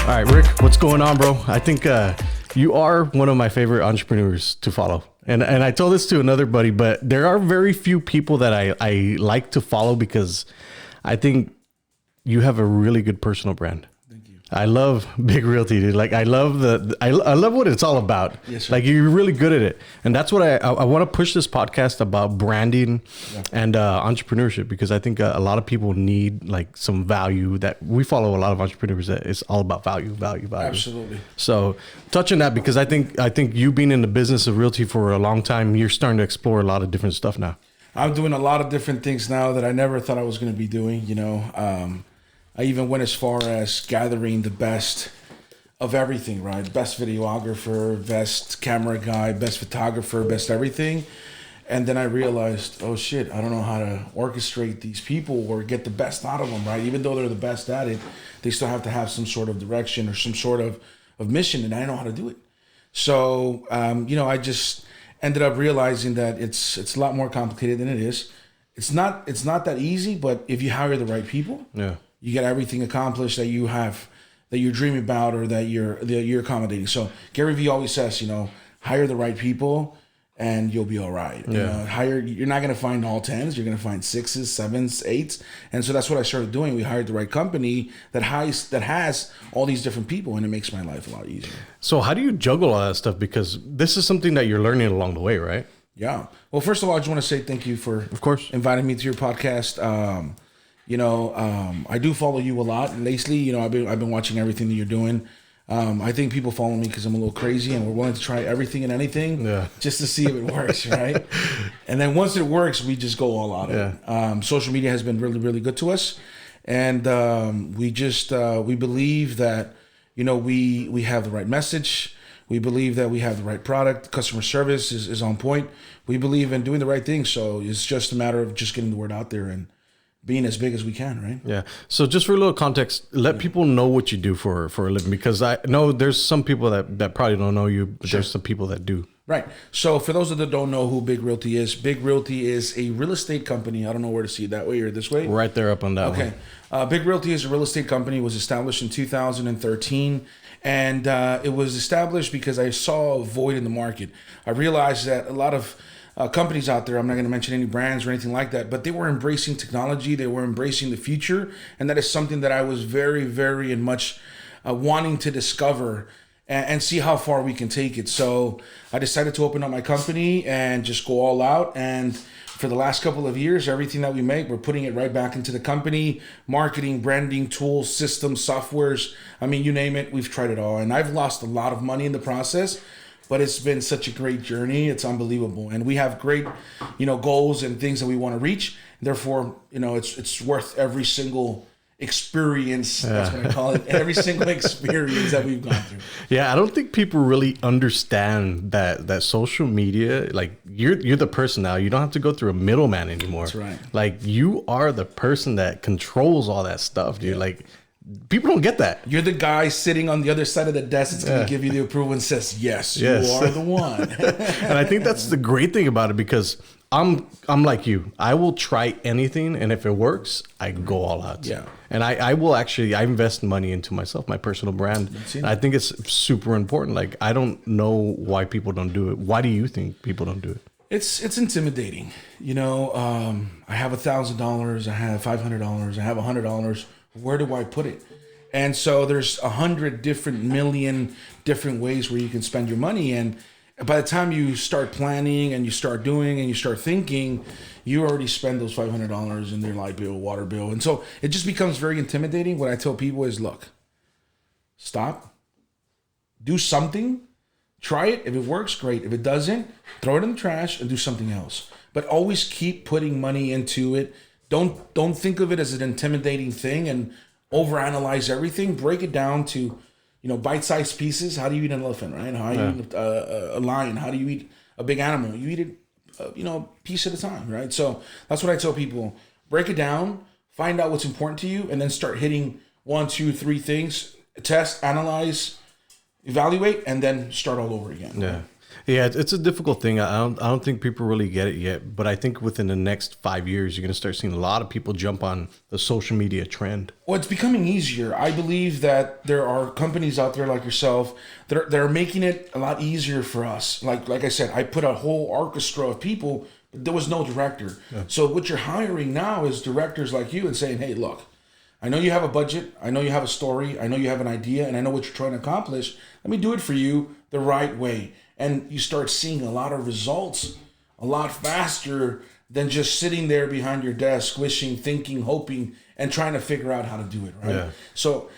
All right, Rick, what's going on, bro? I think you are one of my favorite entrepreneurs to follow. And I told this to another buddy, but there are very few people that I like to follow because I think you have a really good personal brand. Thank you. I love Big Realty, dude. Like I love I love what it's all about. Yes, sir. Like you're really good at it, and that's what I want to push this podcast about branding and entrepreneurship, because I think a lot of people need like some value. That we follow a lot of entrepreneurs that it's all about value. Absolutely. So touch on that, because I think you being in the business of realty for a long time, you're starting to explore a lot of different stuff now. I'm doing a lot of different things now that I never thought I was going to be doing. You know, I even went as far as gathering the best of everything, right? Best videographer, best camera guy, best photographer, best everything. And then I realized, oh shit, I don't know how to orchestrate these people or get the best out of them, right? Even though they're the best at it, they still have to have some sort of direction or some sort of mission, and I know how to do it. So, you know, I just ended up realizing that it's a lot more complicated than it is. It's not that easy, but if you hire the right people, you get everything accomplished that you have, that you're dreaming about, or that you're accommodating. So Gary Vee always says, you know, hire the right people and you'll be all right. You know, you're not going to find all 10s. You're going to find 6s, 7s, 8s. And so that's what I started doing. We hired the right company that has all these different people, and it makes my life a lot easier. So how do you juggle all that stuff? Because this is something that you're learning along the way, right? Yeah. Well, first of all, I just want to say thank you for, of course, inviting me to your podcast. You know, I do follow you a lot lately. You know, I've been watching everything that you're doing. I think people follow me because I'm a little crazy, and we're willing to try everything and anything just to see if it works, right? And then once it works, we just go all out of it. Social media has been really, really good to us, and we believe that, you know, we have the right message. We believe that we have the right product. Customer service is on point. We believe in doing the right thing. So it's just a matter of just getting the word out there and being as big as we can, right? Yeah. So just for a little context, let people know what you do for a living, because I know there's some people that probably don't know you, but there's some people that do. Right. So for those that don't know who Big Realty is a real estate company. I don't know where to see it, that way or this way. Right there up on that one. Okay. Big Realty is a real estate company. It was established in 2013. And it was established because I saw a void in the market. I realized that a lot of companies out there, I'm not going to mention any brands or anything like that, but they were embracing technology. They were embracing the future. And that is something that I was very, very and much wanting to discover and see how far we can take it. So I decided to open up my company and just go all out. And for the last couple of years, everything that we make, we're putting it right back into the company. Marketing, branding, tools, systems, softwares. I mean, you name it, we've tried it all. And I've lost a lot of money in the process, but it's been such a great journey. It's unbelievable. And we have great, you know, goals and things that we want to reach. Therefore, you know, it's worth every single experience. That's what I call it. Every single experience that we've gone through. Yeah, I don't think people really understand that social media, like you're the person now. You don't have to go through a middleman anymore. That's right. Like you are the person that controls all that stuff, dude. Like people don't get that. You're the guy sitting on the other side of the desk that's going to give you the approval and says, yes, you are the one. And I think that's the great thing about it, because I'm like you. I will try anything, and if it works, I go all out. Yeah. And I invest money into myself, my personal brand. And I think it's super important. Like, I don't know why people don't do it. Why do you think people don't do it? It's intimidating. You know, I have $1,000, I have $500, I have $100. Where do I put it? And so there's 100 million different ways where you can spend your money. And by the time you start planning and you start doing and you start thinking, you already spend those $500 in their light bill, water bill. And so it just becomes very intimidating. What I tell people is, look, stop, do something, try it. If it works, great. If it doesn't, throw it in the trash and do something else. But always keep putting money into it. Don't think of it as an intimidating thing and overanalyze everything. Break it down to, you know, bite-sized pieces. How do you eat an elephant, right? How do you eat a lion? How do you eat a big animal? You eat it, you know, piece at a time, right? So that's what I tell people. Break it down, find out what's important to you, and then start hitting 1, 2, 3 things. Test, analyze, evaluate, and then start all over again. Yeah. Yeah, it's a difficult thing. I don't think people really get it yet, but I think within the next 5 years, you're going to start seeing a lot of people jump on the social media trend. Well, it's becoming easier. I believe that there are companies out there like yourself that are making it a lot easier for us. Like I said, I put a whole orchestra of people, but there was no director. Yeah. So what you're hiring now is directors like you and saying, hey, look, I know you have a budget. I know you have a story. I know you have an idea, and I know what you're trying to accomplish. Let me do it for you the right way. And you start seeing a lot of results a lot faster than just sitting there behind your desk, wishing, thinking, hoping, and trying to figure out how to do it, right? Yeah. So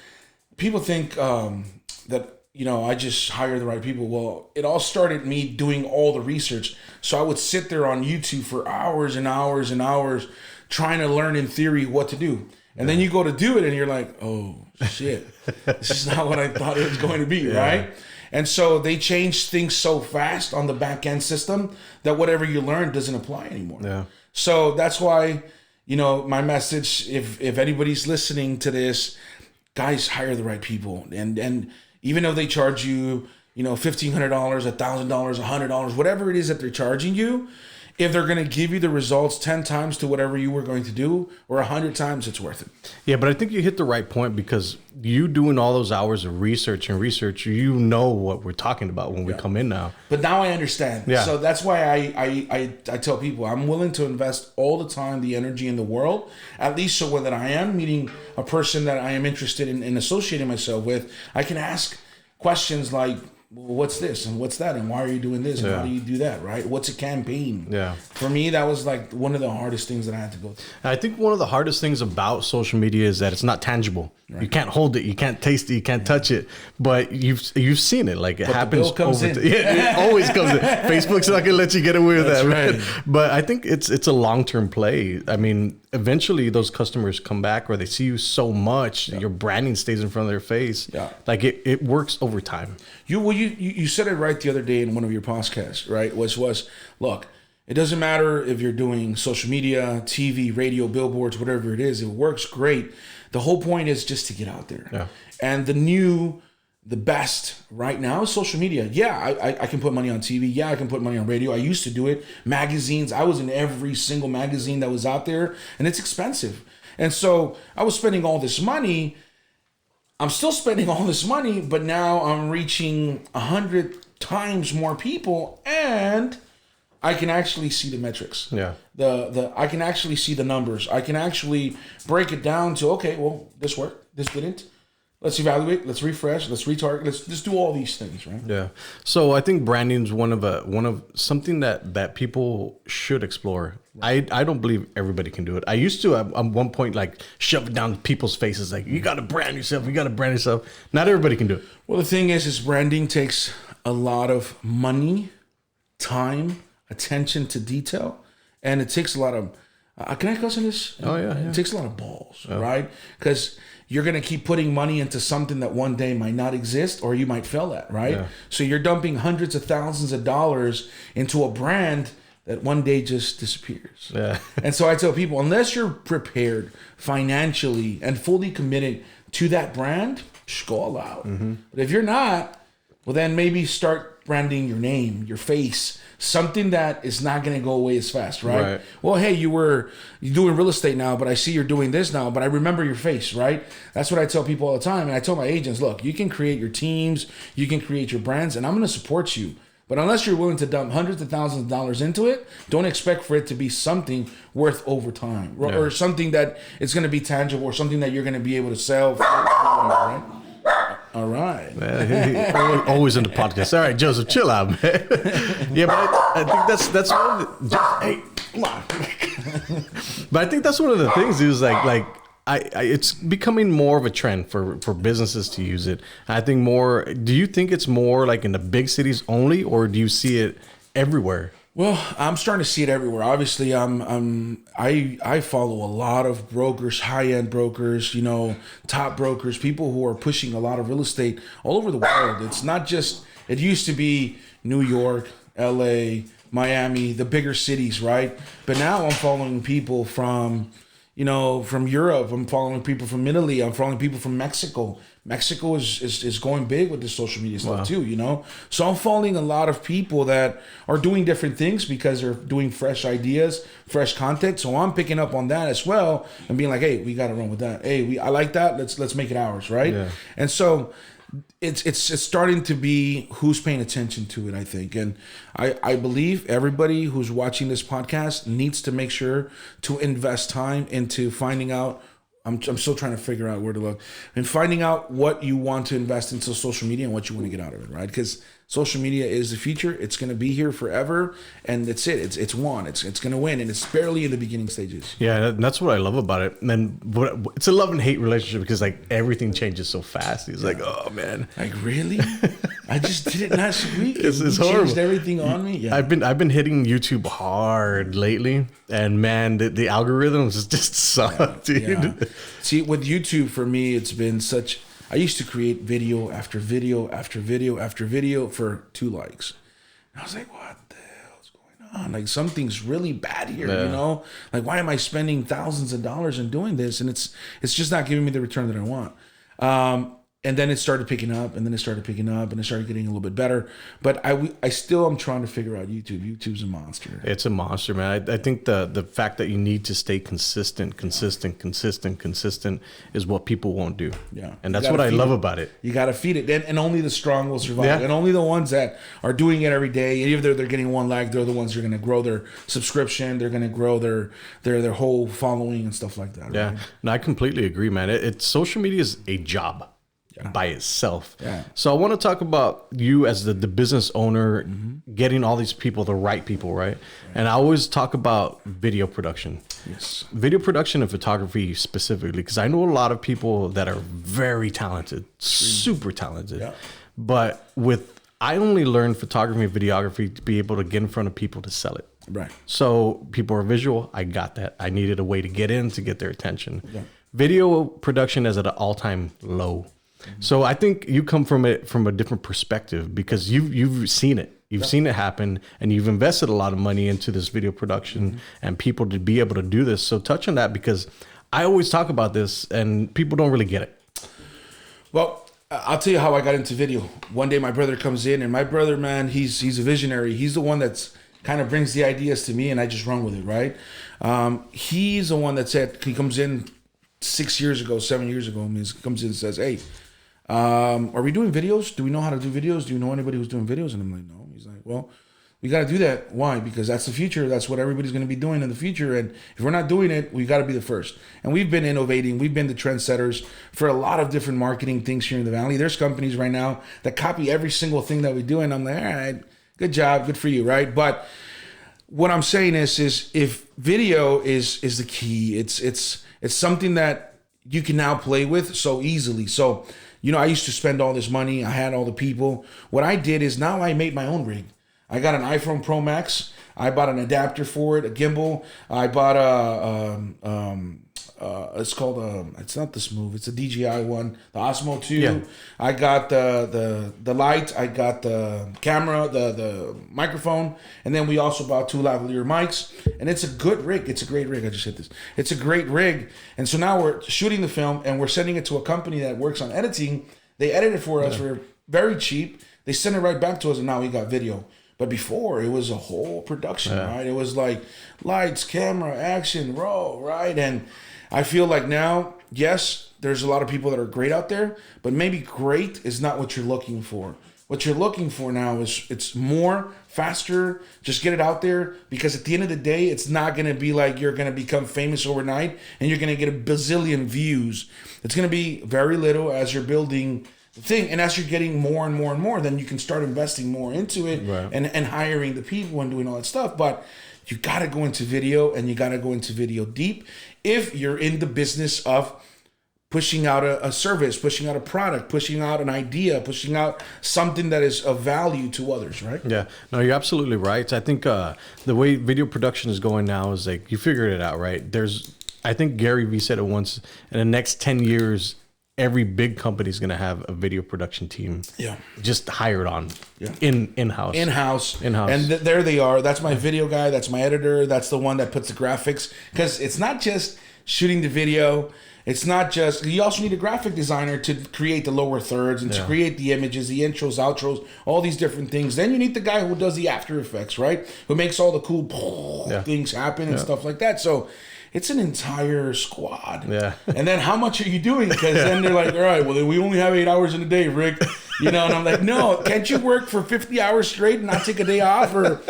people think that, I just hire the right people. Well, it all started me doing all the research. So I would sit there on YouTube for hours and hours and hours trying to learn in theory what to do. And then you go to do it and you're like, oh, shit, this is not what I thought it was going to be, right? And so they change things so fast on the back end system that whatever you learn doesn't apply anymore. Yeah. So that's why, my message, if anybody's listening to this, guys, hire the right people. And even though they charge you, $1,500, $1,000, $100, whatever it is that they're charging you, if they're going to give you the results 10 times to whatever you were going to do, or 100 times, it's worth it. Yeah, but I think you hit the right point, because you doing all those hours of research, you know what we're talking about when we come in now. But now I understand. Yeah. So that's why I tell people I'm willing to invest all the time, the energy in the world, at least so when that I am meeting a person that I am interested in associating myself with, I can ask questions like, well, what's this and what's that and why are you doing this and how do you do that, right? What's a campaign? Yeah. For me, that was like one of the hardest things that I had to go through. I think one of the hardest things about social media is that it's not tangible. Right. You can't hold it, you can't taste it, you can't touch it, but you've seen it. Like, it happens over it always comes in. Facebook's not gonna let you get away with that, right? But I think it's a long-term play. I mean, eventually those customers come back, or they see you so much, your branding stays in front of their face. Yeah. Like it works over time. You said it right the other day in one of your podcasts, right? Was look, it doesn't matter if you're doing social media, TV, radio, billboards, whatever it is, it works great. The whole point is just to get out there. Yeah. And the best right now is social media. Yeah, I can put money on TV. Yeah, I can put money on radio. I used to do it. Magazines. I was in every single magazine that was out there, and it's expensive. And so I was spending all this money. I'm still spending all this money, but now I'm reaching 100 times more people, and I can actually see the metrics. Yeah. I can actually see the numbers. I can actually break it down to, okay, well, this worked, this didn't. Let's evaluate, let's refresh, let's retarget, let's just do all these things, right? Yeah. So I think branding is one of something that people should explore. I don't believe everybody can do it. I used to at one point like shove it down people's faces, like, you got to brand yourself, you got to brand yourself. Not everybody can do it. Well, the thing is branding takes a lot of money, time, attention to detail, and it takes a lot of can I cuss on this? Oh yeah. It takes a lot of balls, right? Because you're going to keep putting money into something that one day might not exist, or you might fail at, right? Yeah. So you're dumping hundreds of thousands of dollars into a brand that one day just disappears. Yeah. And so I tell people, unless you're prepared financially and fully committed to that brand, just go all out. Mm-hmm. But if you're not, well, then maybe start branding your name, your face, something that is not going to go away as fast, right? Well, hey, you're doing real estate now, but I see you're doing this now, but I remember your face, right? That's what I tell people all the time. And I tell my agents, look, you can create your teams, you can create your brands, and I'm going to support you. But unless you're willing to dump hundreds of thousands of dollars into it, don't expect for it to be something worth over time, or something that it's going to be tangible, or something that you're going to be able to sell, right? All right. Always in the podcast. All right, Joseph, chill out, man. Yeah, but I think that's one of the, hey, come on. But I think that's one of the things is like it's becoming more of a trend for businesses to use it. I think more. Do you think it's more like in the big cities only, or do you see it everywhere? Well, I'm starting to see it everywhere. Obviously, I follow a lot of brokers, high-end brokers, top brokers, people who are pushing a lot of real estate all over the world. It's not just, it used to be New York, LA, Miami, the bigger cities, right? But now I'm following people from, from Europe. I'm following people from Italy. I'm following people from Mexico. Mexico is going big with the social media stuff too, So I'm following a lot of people that are doing different things because they're doing fresh ideas, fresh content. So I'm picking up on that as well and being like, hey, we got to run with that. Hey, I like that. Let's make it ours, right? Yeah. And so it's starting to be who's paying attention to it, I think. And I believe everybody who's watching this podcast needs to make sure to invest time into finding out. I'm still trying to figure out where to look and finding out what you want to invest into social media and what you want to get out of it, right? Because social media is the future. It's going to be here forever, and that's it. It's one. It's going to win, and it's barely in the beginning stages. Yeah, that's what I love about it. And then it's a love and hate relationship because like everything changes so fast. It's like, oh man, like really? I just did it last week. It's horrible. Changed everything on me. Yeah. I've been hitting YouTube hard lately, and man, the algorithms just suck, dude. Yeah. See, with YouTube for me, it's been such. I used to create video after video after video after video for 2 likes. And I was like, what the hell is going on? Like something's really bad here, Like why am I spending thousands of dollars and doing this? And it's just not giving me the return that I want. And then it started picking up, and then it started picking up, and it started getting a little bit better. But I still am trying to figure out YouTube. YouTube's a monster. It's a monster, man. I think the fact that you need to stay consistent is what people won't do. Yeah. And that's what I love about it. You got to feed it. And only the strong will survive. Yeah. And only the ones that are doing it every day, even if they're getting 1 like, they're the ones who are going to grow their subscription. They're going to grow their whole following and stuff like that. Yeah. Right? And I completely agree, man. It's social media is a job. By itself. Yeah. So I want to talk about you as the business owner, getting all these people, the right people, right? And I always talk about video production. Yes. Video production and photography specifically, because I know a lot of people that are very talented, super talented. Yeah. But I only learned photography and videography to be able to get in front of people to sell it. Right. So people are visual. I got that. I needed a way to get in to get their attention. Yeah. Video production is at an all-time low. So I think you come from it from a different perspective because you've seen it. You've seen it happen, and you've invested a lot of money into this video production and people to be able to do this. So touch on that because I always talk about this and people don't really get it. Well, I'll tell you how I got into video. One day my brother comes in, and my brother, man, he's a visionary. He's the one that's kind of brings the ideas to me, and I just run with it, right? He's the one that said, he comes in 7 years ago, he comes in and says, hey, are we doing videos? Do we know how to do videos? Do you know anybody who's doing videos? And I'm like, no. He's like, well, we got to do that. Why? Because that's the future. That's what everybody's going to be doing in the future. And if we're not doing it, we got to be the first. And we've been innovating. We've been the trendsetters for a lot of different marketing things here in the Valley. There's companies right now that copy every single thing that we do. And I'm like, all right, good job. Good for you. Right. But what I'm saying is if video is the key, it's something that you can now play with so easily. So, I used to spend all this money. I had all the people. What I did is now I made my own rig. I got an iPhone Pro Max. I bought an adapter for it, a gimbal. I bought it's called it's not the Smooth. It's a DJI one, the Osmo 2. Yeah. I got the light. I got the camera, the microphone, and then we also bought 2 lavalier mics. And it's a good rig. It's a great rig. I just hit this. It's a great rig. And so now we're shooting the film and we're sending it to a company that works on editing. They edit it for us for very cheap. They send it right back to us, and now we got video. But before, it was a whole production, right? It was like lights, camera, action, roll, right? And I feel like now, yes, there's a lot of people that are great out there, but maybe great is not what you're looking for. What you're looking for now is it's more, faster, just get it out there, because at the end of the day, it's not going to be like you're going to become famous overnight and you're going to get a bazillion views. It's going to be very little as you're building the thing, and as you're getting more and more and more, then you can start investing more into it, right, and hiring the people and doing all that stuff. But you got to go into video, and you got to go into video deep if you're in the business of pushing out a service, pushing out a product, pushing out an idea, pushing out something that is of value to others, right? Yeah, no, you're absolutely right. I think the way video production is going now is like, you figured it out, right? I think Gary Vee said it once, in the next 10 years, every big company is going to have a video production team. Yeah. Just hired on. Yeah. In-house. In-house. And there they are. That's my video guy. That's my editor. That's the one that puts the graphics. Because it's not just shooting the video. It's not just, you also need a graphic designer to create the lower thirds and to create the images, the intros, outros, all these different things. Then you need the guy who does the After Effects, right? Who makes all the cool things happen and stuff like that. So it's an entire squad. Yeah. And then how much are you doing? Because then they're like, all right, well, we only have 8 hours in a day, Rick. You know, and I'm like, no, can't you work for 50 hours straight and not take a day off? Or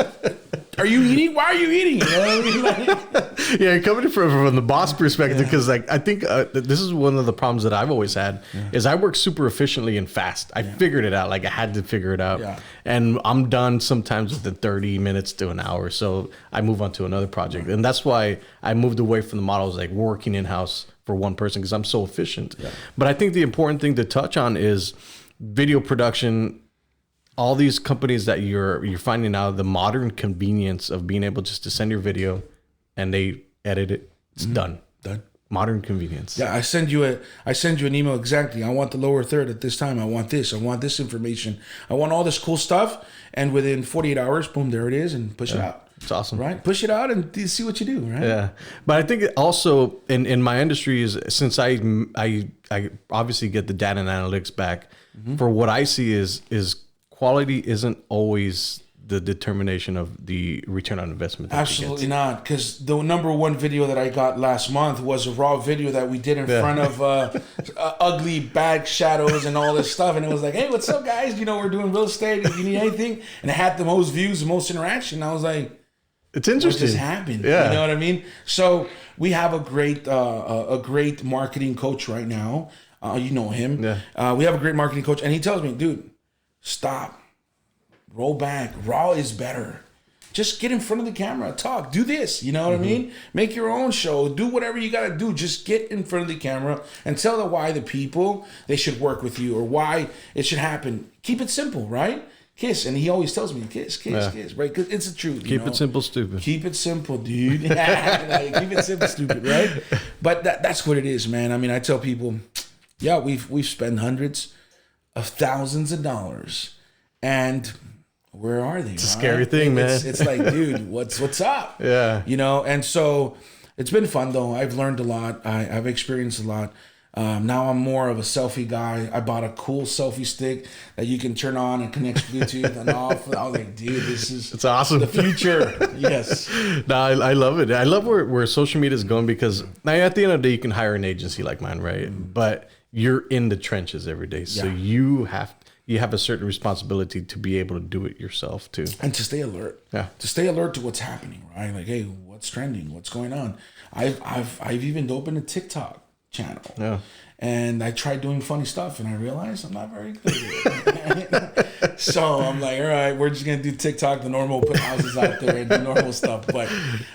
are you eating? Why are you eating? You know what I mean? Like, yeah, coming from the boss perspective, because like I think this is one of the problems that I've always had is I work super efficiently and fast. I figured it out. Like I had to figure it out, and I'm done sometimes within 30 minutes to an hour. So I move on to another project, and that's why I moved away from the models like working in house for one person because I'm so efficient. Yeah. But I think the important thing to touch on is video production. All these companies that you're finding out the modern convenience of being able just to send your video and they edit it. It's done. Modern convenience. Yeah, I send you an email exactly. I want the lower third at this time. I want this. I want this information. I want all this cool stuff. And within 48 hours, boom, there it is, and push it out. It's awesome. Right? Push it out and see what you do, right? Yeah. But I think also in my industry is since I obviously get the data and analytics back, for what I see is quality isn't always the determination of the return on investment. Absolutely not. Because the number one video that I got last month was a raw video that we did in front of ugly bad shadows and all this stuff. And it was like, hey, what's up, guys? You know, we're doing real estate. If you need anything. And it had the most views, the most interaction. I was like, it's interesting. What just happened? Yeah. You know what I mean? So we have a great marketing coach right now. You know him. Yeah. We have a great marketing coach. And he tells me, dude, stop. Roll back. Raw is better. Just get in front of the camera. Talk. Do this. You know what I mean? Make your own show. Do whatever you got to do. Just get in front of the camera and tell them why the people, they should work with you or why it should happen. Keep it simple, right? Kiss. And he always tells me, kiss, kiss, right? Because it's the truth. Keep it simple, stupid. Keep it simple, dude. Like, keep it simple, stupid, right? But that's what it is, man. I mean, I tell people, yeah, we've spent hundreds of thousands of dollars. And where are they? It's a scary thing, man. It's like, dude, what's up? Yeah. You know, and so it's been fun, though. I've learned a lot. I've experienced a lot. Now I'm more of a selfie guy. I bought a cool selfie stick that you can turn on and connect Bluetooth and off. I was like, dude, it's awesome. The future. Yes. No, I love it. I love where social media is going because now at the end of the day, you can hire an agency like mine, right? But you're in the trenches every day. So you have a certain responsibility to be able to do it yourself too. And to stay alert. Yeah. To stay alert to what's happening, right? Like, hey, what's trending? What's going on? I've even opened a TikTok channel. Yeah. And I tried doing funny stuff and I realized I'm not very good at it. So I'm like, all right, we're just gonna do TikTok, the normal, put houses out there and do normal stuff. But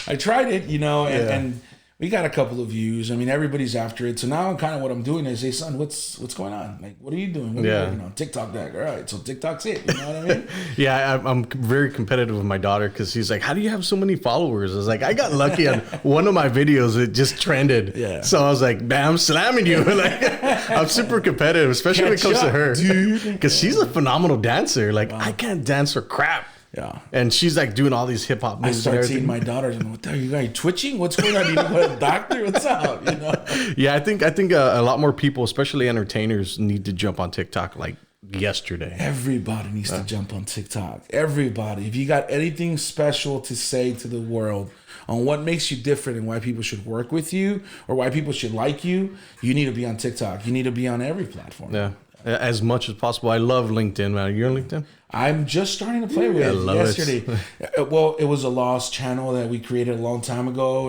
I tried it, you know, and we got a couple of views. I mean, everybody's after it. So now kind of what I'm doing is, hey, son, what's going on? Like, what are you doing? What are you working on? TikTok that. All right, so TikTok's it. You know what I mean? Yeah, I'm very competitive with my daughter because she's like, how do you have so many followers? I was like, I got lucky on one of my videos. It just trended. Yeah. So I was like, man, I'm slamming you. Like, I'm super competitive, especially when it comes to her. Dude. Because she's a phenomenal dancer. Like, I can't dance for crap. Yeah, and she's like doing all these hip hop moves. I start seeing my daughter. What the hell, you guys twitching? What's going on? You need to go to the doctor? What's up? You know? Yeah, I think a lot more people, especially entertainers, need to jump on TikTok like yesterday. Everybody needs to jump on TikTok. Everybody. If you got anything special to say to the world on what makes you different and why people should work with you or why people should like you, you need to be on TikTok. You need to be on every platform. Yeah. As much as possible. I love LinkedIn, man. Are you on LinkedIn? I'm just starting to play with it yesterday. Well, it was a lost channel that we created a long time ago.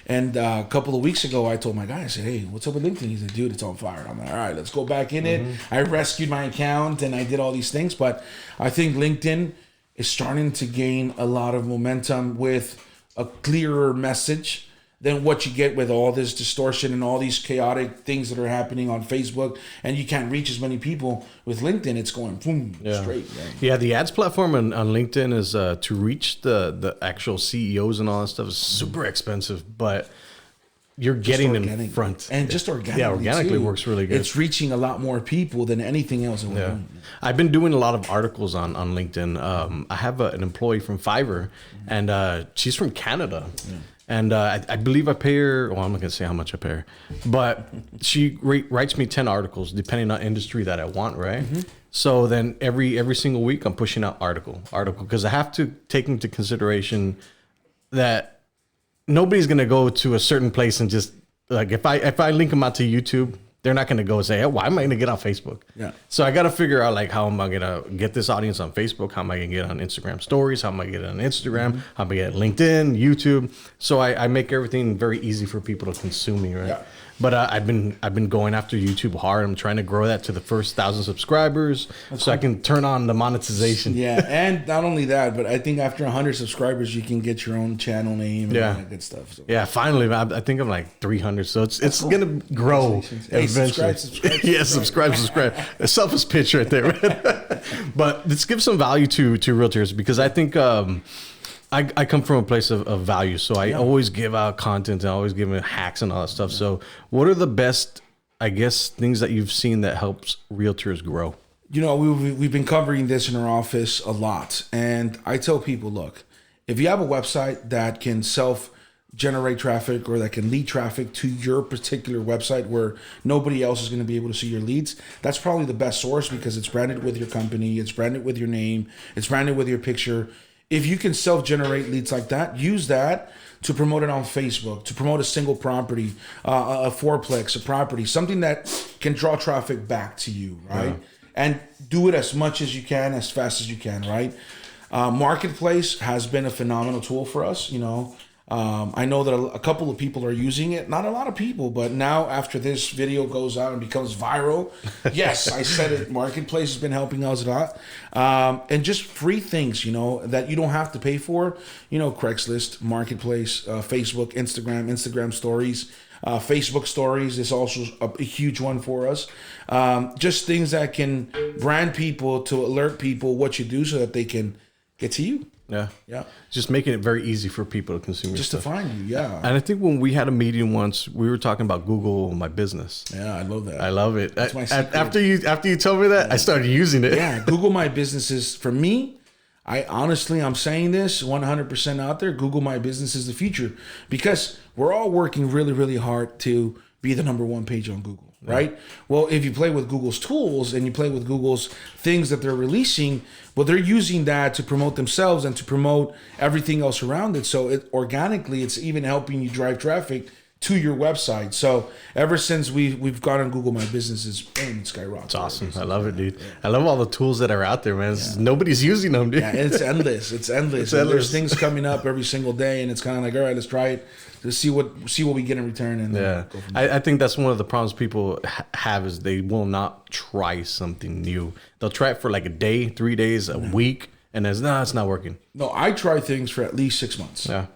And a couple of weeks ago, I told my guy, I said, hey, what's up with LinkedIn? He said, dude, it's on fire. I'm like, all right, let's go back in it. I rescued my account and I did all these things. But I think LinkedIn is starting to gain a lot of momentum with a clearer message than what you get with all this distortion and all these chaotic things that are happening on Facebook. And you can't reach as many people. With LinkedIn, it's going boom, straight. Right? Yeah, the ads platform on LinkedIn is to reach the actual CEOs and all that stuff is super expensive, but you're getting in front. And just organically. Yeah, organically works really good. It's reaching a lot more people than anything else. I've been doing a lot of articles on LinkedIn. I have an employee from Fiverr, and she's from Canada. Yeah. And I believe I pay her. Well, I'm not gonna say how much I pay her, but she writes me 10 articles depending on industry that I want. Right. So then every single week I'm pushing out article because I have to take into consideration that nobody's gonna go to a certain place and just like if I link them out to YouTube. They're not going to go say, hey, why am I going to get on Facebook? Yeah. So I got to figure out like how am I going to get this audience on Facebook? How am I going to get on Instagram stories? How am I going to get on Instagram? How am I going to get LinkedIn, YouTube? So I make everything very easy for people to consume me, right? Yeah. But I've been going after YouTube hard. I'm trying to grow that to the first 1,000 subscribers I can turn on the monetization. Yeah, and not only that, but I think after 100 subscribers, you can get your own channel name and all that good stuff. So. Yeah, finally, I think I'm like 300, so it's cool. Gonna grow eventually. Subscribe. Yeah, subscribe. A selfish pitch right there, man. But let's give some value to realtors because I think. I come from a place of value, so I always give out content and I always give hacks and all that stuff. So what are the best, I guess, things that you've seen that helps realtors grow? You know, we've been covering this in our office a lot. And I tell people, look, if you have a website that can self-generate traffic or that can lead traffic to your particular website where nobody else is going to be able to see your leads, that's probably the best source because it's branded with your company, it's branded with your name, it's branded with your picture. If you can self-generate leads like that, use that to promote it on Facebook, to promote a single property, a fourplex, a property, something that can draw traffic back to you, right? Yeah. And do it as much as you can, as fast as you can, right? Marketplace has been a phenomenal tool for us, you know. I know that a couple of people are using it. Not a lot of people, but now after this video goes out and becomes viral, yes, I said it. Marketplace has been helping us a lot. And just free things, you know, that you don't have to pay for. You know, Craigslist, Marketplace, Facebook, Instagram stories. Facebook stories is also a huge one for us. Just things that can brand people to alert people what you do so that they can get to you. Yeah. Just making it very easy for people to consume your stuff. Just to find you, yeah. And I think when we had a meeting once, we were talking about Google My Business. Yeah, I love that. I love it. That's my secret. After you told me that, I started using it. Yeah, Google My Business is, for me, I'm saying this 100% out there, Google My Business is the future because we're all working really, really hard to be the #1 page on Google. Right? Well, if you play with Google's tools and you play with Google's things that they're releasing, well, they're using that to promote themselves and to promote everything else around it. So organically, it's even helping you drive traffic to your website. So ever since we've gone on Google My Business, it's skyrocketed. It's awesome. I love it, dude. Yeah. I love all the tools that are out there, man. Nobody's using them, dude. Yeah, it's endless. It's endless. There's things coming up every single day, and it's kind of like, all right, let's try it. To see what we get in return. And go from there. I think that's one of the problems people have is they will not try something new. They'll try it for like a day, 3 days, a week, and it's not working. No, I try things for at least 6 months. Yeah.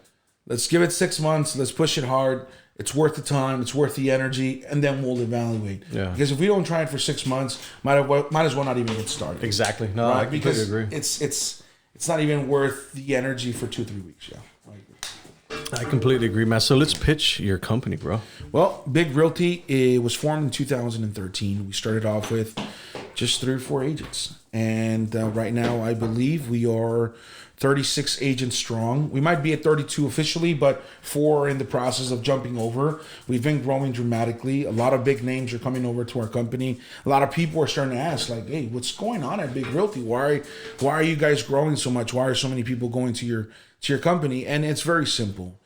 Let's give it 6 months. Let's push it hard. It's worth the time. It's worth the energy, and then we'll evaluate. Yeah. Because if we don't try it for 6 months, might as well not even get started. Exactly. No, right? I completely agree. It's not even worth the energy for 2-3 weeks. Yeah. I completely agree, man. So let's pitch your company, bro. Well, Big Realty, it was formed in 2013. We started off with just 3 or 4 agents. And right now, I believe we are 36 agents strong. We might be at 32 officially, but 4 are in the process of jumping over. We've been growing dramatically. A lot of big names are coming over to our company. A lot of people are starting to ask, like, hey, what's going on at Big Realty? Why are you guys growing so much? Why are so many people going to your company? And it's very simple.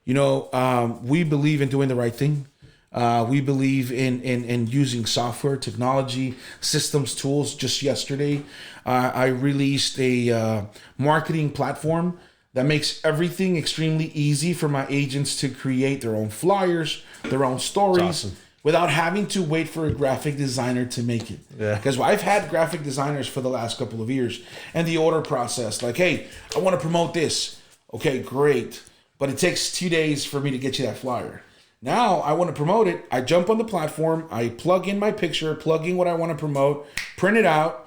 You know, we believe in doing the right thing. We believe in using software, technology, systems, tools. Just yesterday, I released a marketing platform that makes everything extremely easy for my agents to create their own flyers, their own stories, awesome, without having to wait for a graphic designer to make it. Yeah. Because I've had graphic designers for the last couple of years, and the order process, like, hey, I want to promote this. Okay, great. But it takes 2 days for me to get you that flyer. Now I want to promote it. I jump on the platform. I plug in my picture, plug in what I want to promote, print it out,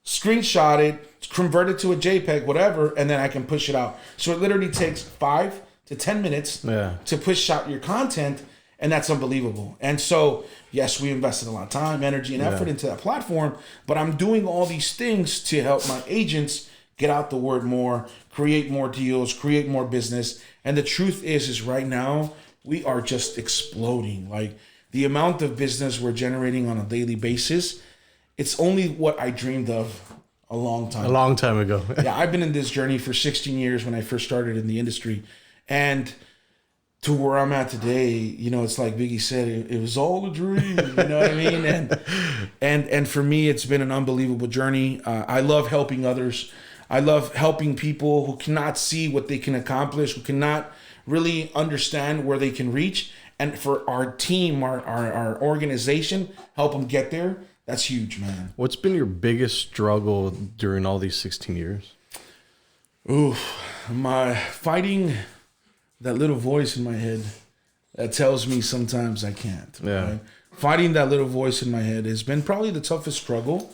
screenshot it, convert it to a JPEG, whatever, and then I can push it out. So it literally takes 5 to 10 minutes to push out your content, and that's unbelievable. And so, yes, we invested a lot of time, energy, and effort into that platform, but I'm doing all these things to help my agents get out the word more, create more deals, create more business. And the truth is right now we are just exploding. Like the amount of business we're generating on a daily basis, it's only what I dreamed of a long time ago. Yeah, I've been in this journey for 16 years when I first started in the industry. And to where I'm at today, you know, it's like Biggie said, it was all a dream, you know what I mean? And for me, it's been an unbelievable journey. I love helping others. I love helping people who cannot see what they can accomplish, who cannot really understand where they can reach. And for our team, our organization, help them get there. That's huge, man. What's been your biggest struggle during all these 16 years? Ooh, my fighting that little voice in my head that tells me sometimes I can't. Yeah. Right? Fighting that little voice in my head has been probably the toughest struggle.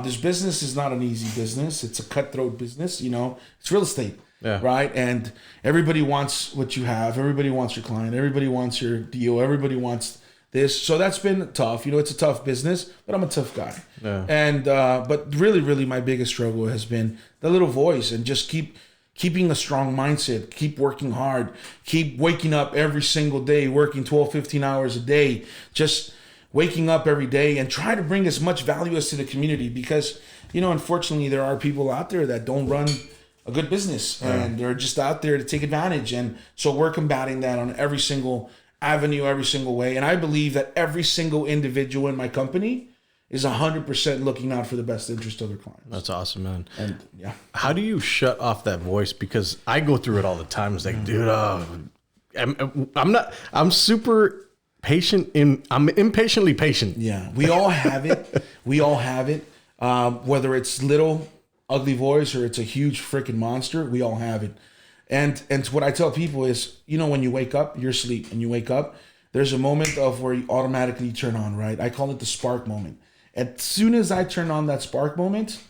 This business is not an easy business. It's a cutthroat business, you know. It's real estate, right? And everybody wants what you have. Everybody wants your client. Everybody wants your deal. Everybody wants this. So that's been tough. You know, it's a tough business, but I'm a tough guy. Yeah. And but really my biggest struggle has been the little voice, and just keeping a strong mindset, keep working hard, keep waking up every single day, working 12, 15 hours a day, just waking up every day and try to bring as much value as to the community. Because, you know, unfortunately, there are people out there that don't run a good business and they're just out there to take advantage. And so we're combating that on every single avenue, every single way. And I believe that every single individual in my company is 100% looking out for the best interest of their clients. That's awesome, man. And yeah. How do you shut off that voice? Because I go through it all the time. It's like, dude, I'm super patient. I'm impatiently patient. Yeah, we all have it. We all have it. Whether it's little ugly voice or it's a huge freaking monster, we all have it. And what I tell people is, you know, when you wake up, you're asleep, and you wake up, there's a moment of where you automatically turn on, right? I call it the spark moment. As soon as I turn on that spark moment,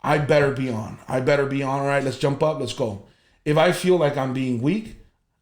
I better be on. I better be on. All right, let's jump up. Let's go. If I feel like I'm being weak,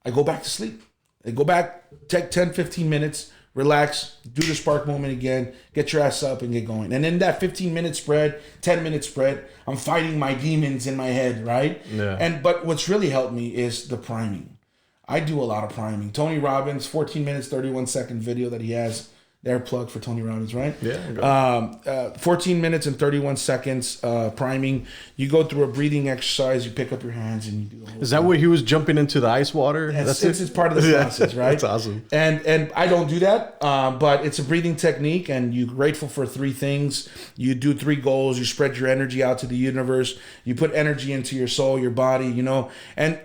I go back to sleep. I go back, take 10, 15 minutes, relax, do the spark moment again, get your ass up and get going. And in that 15-minute spread, 10-minute spread, I'm fighting my demons in my head, right? Yeah. But what's really helped me is the priming. I do a lot of priming. Tony Robbins, 14 minutes, 31-second video that he has. Their plug for Tony Robbins, right? Yeah. 14 minutes and 31 seconds priming. You go through a breathing exercise. You pick up your hands and you do the whole Is that where he was jumping into the ice water? It's part of the process, right? That's awesome. And I don't do that, but it's a breathing technique, and you're grateful for three things. You do three goals. You spread your energy out to the universe. You put energy into your soul, your body, you know. And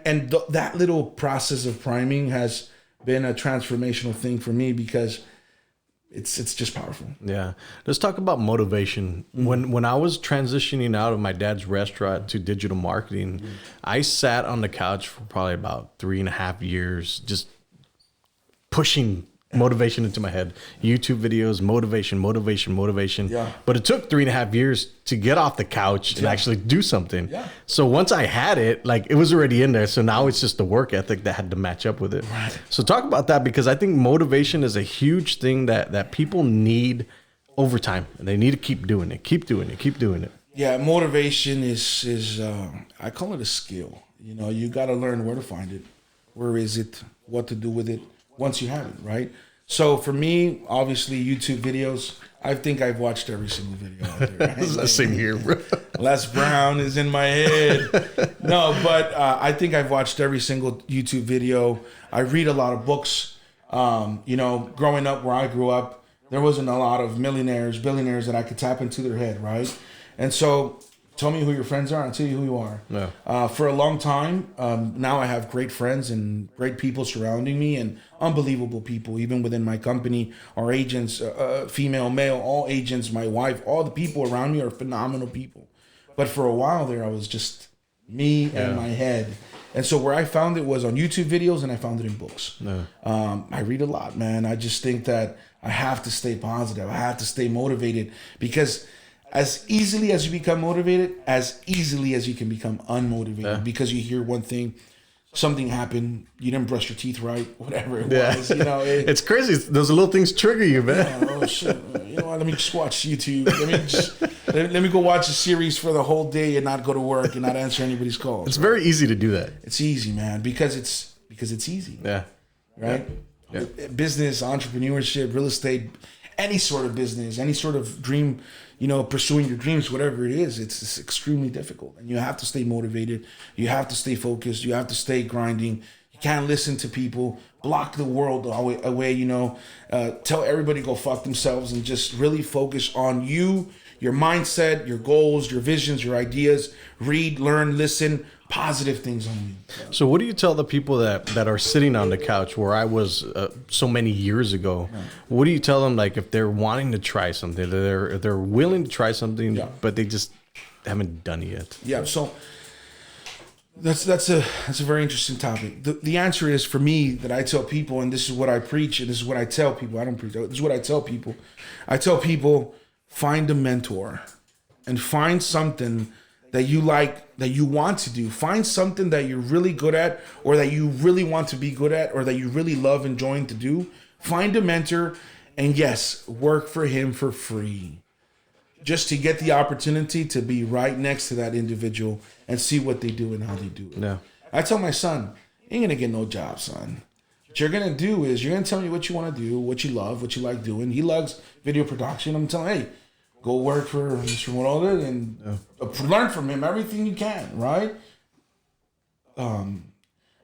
that little process of priming has been a transformational thing for me, because it's just powerful. Yeah. Let's talk about motivation. When I was transitioning out of my dad's restaurant to digital marketing, I sat on the couch for probably about 3.5 years, just pushing motivation into my head. YouTube videos, motivation. Yeah. But it took 3.5 years to get off the couch and actually do something. Yeah. So once I had it, like, it was already in there. So now it's just the work ethic that had to match up with it. Right. So talk about that, because I think motivation is a huge thing that people need over time, and they need to keep doing it. Yeah, motivation is I call it a skill. You know, you got to learn where to find it, where is it, what to do with it once you have it, right? So for me, obviously, YouTube videos, I think I've watched every single video out there. Right? Like, same here, bro. Les Brown is in my head. No, but I think I've watched every single YouTube video. I read a lot of books. You know, growing up where I grew up, there wasn't a lot of millionaires, billionaires that I could tap into their head, right? And so, tell me who your friends are, I'll tell you who you are. Yeah. For a long time, now I have great friends and great people surrounding me, and unbelievable people, even within my company. Our agents, female, male, all agents, my wife, all the people around me are phenomenal people. But for a while there, I was just me and my head. And so where I found it was on YouTube videos, and I found it in books. Yeah. I read a lot, man. I just think that I have to stay positive. I have to stay motivated, because as easily as you become motivated, as easily as you can become unmotivated, because you hear one thing, something happened, you didn't brush your teeth right, whatever it was. You know, it's crazy. Those little things trigger you, man. Oh shit! You know what? Let me just watch YouTube. Let me just Let me go watch a series for the whole day and not go to work and not answer anybody's calls. It's very easy to do that. It's easy, man, because it's easy. Yeah. Right? Yeah. Business, entrepreneurship, real estate, any sort of business, any sort of dream, pursuing your dreams, whatever it is, it's extremely difficult. And you have to stay motivated. You have to stay focused. You have to stay grinding. You can't listen to people, block the world away, tell everybody to go fuck themselves and just really focus on you, your mindset, your goals, your visions, your ideas. Read, learn, listen, positive things only. So what do you tell the people that are sitting on the couch where I was so many years ago? Yeah. What do you tell them, like, if they're wanting to try something, they're willing to try something, but they just haven't done it yet? Yeah, so that's a very interesting topic. The answer is, for me, that I tell people, and this is what I preach, and this is what I tell people. I don't preach. This is what I tell people. I tell people, find a mentor and find something that you like, that you want to do. Find something that you're really good at, or that you really want to be good at, or that you really love enjoying to do. Find a mentor, and yes, work for him for free, just to get the opportunity to be right next to that individual and see what they do and how they do it. Yeah. I tell my son, you ain't gonna get no job, son. What you're gonna do is you're gonna tell me what you want to do, what you love, what you like doing. He loves video production. I'm telling him, hey, go work for Mr. Ronaldo and learn from him everything you can, right? I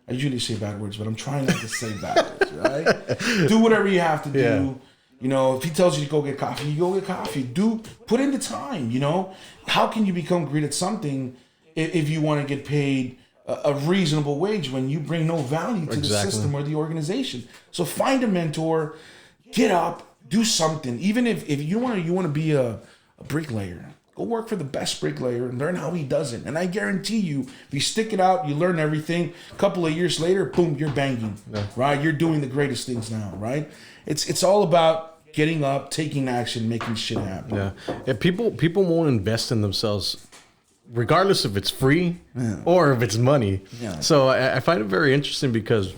usually say bad words, but I'm trying not to say bad words, right? Do whatever you have to do. Yeah. If he tells you to go get coffee, you go get coffee. Put in the time, How can you become great at something if you want to get paid a reasonable wage when you bring no value to the system or the organization? So find a mentor, get up, do something. Even if you want to be a bricklayer, go work for the best bricklayer and learn how he does it. And I guarantee you, if you stick it out, you learn everything. A couple of years later, boom, you're banging, right? You're doing the greatest things now, right? It's all about getting up, taking action, making shit happen. Yeah. If people won't invest in themselves, regardless if it's free or if it's money. Yeah. So I find it very interesting because